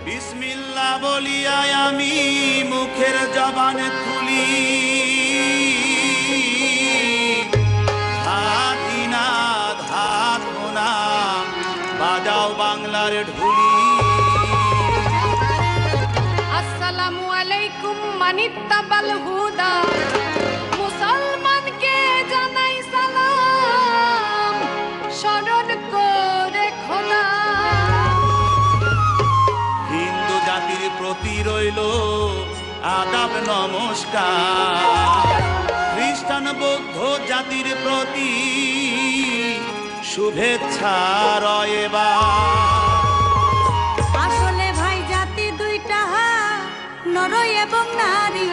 বিসমিল্লাহ বলিয়া আমি মুখের জবান তুলি, ধাদিনা ধাধনা বাজাও বাংলার ঢুলি। আসসালামু আলাইকুম মানিত্তাবাল হুদা, মুসলমানকে জানাই সালাম, স্মরণ করে খোদা। হিন্দু জাতির প্রতি রইল আদাব নমস্কার, খ্রিস্টান বৌদ্ধ জাতির প্রতি শুভেচ্ছা রয়েবার। আসলে ভাই জাতি দুইটা, নর এবং নারী।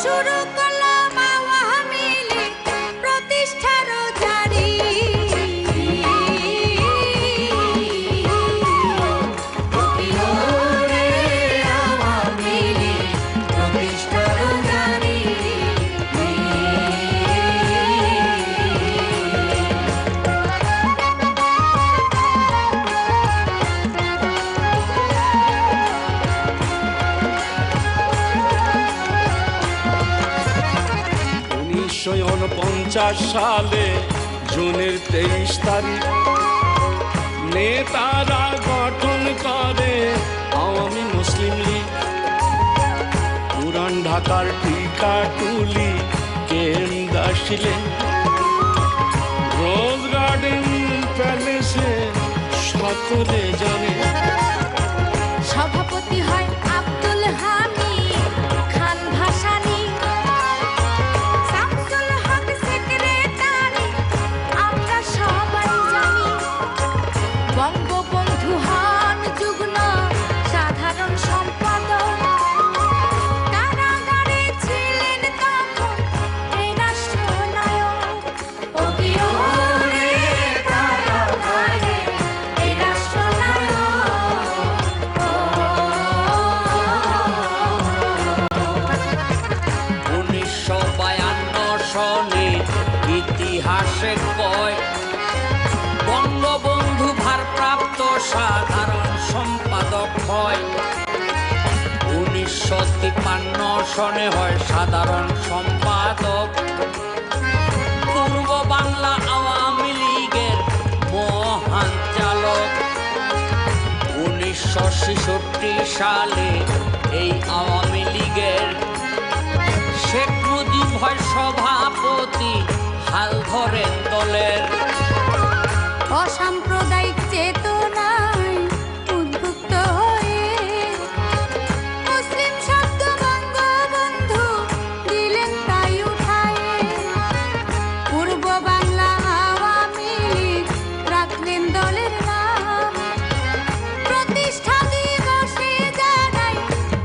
শুরু করলাম আওয়ামী লীগ প্রতিষ্ঠার জারি। সালে জুনের 23 তারিখ নেতারা গঠন করে আওয়ামী মুসলিম লীগ। পুরান ঢাকার টিকাটুলি কেন্দ্র ছিলেন, রোজ গার্ডেন প্যালেসে সকলে জানে। সভাপতি হয় আব্দুল হামিদ খান ভাসানী, শামসুল হক সেক্রেটারি আমরা সবাই জানি। বঙ্গবন্ধু হন যুগ্ম সাধারণ সম্পাদক, কারাগারে ছিলেন তখন এই রাষ্ট্রনায়ক। কারাগারে এই রাষ্ট্রনায়ক। 1952 সনে ইতিহাসে কয় বঙ্গবন্ধু ভারপ্রাপ্ত সাধারণ সম্পাদক হয়। 1953 সনে হয় সাধারণ সম্পাদক। পূর্ব বাংলা আওয়ামী লীগের মহান চালক। 1966 সালে এই আওয়ামী লীগের শেখ মুজিব হয় সভাপতি, হাল ধরেন দলের। অসাম্প্রদায়িক চেতনায় উদ্বুদ্ধ হয়ে মুসলিম শব্দ বঙ্গবন্ধু দিলেন তাই উঠায়ে। পূর্ব বাংলা আওয়ামী লীগ রাখলেন দলের নাম। প্রতিষ্ঠা দিবসে জানাই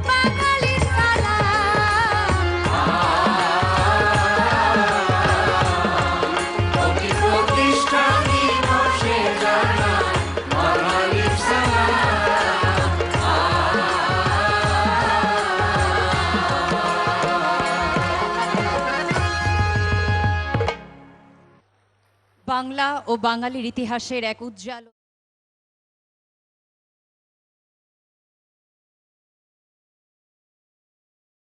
বাঙালির সালাম। প্রতিষ্ঠা দিবসে জানাই বাঙালির সালাম। বাংলা ও বাঙালির ইতিহাসের এক উজ্জ্বল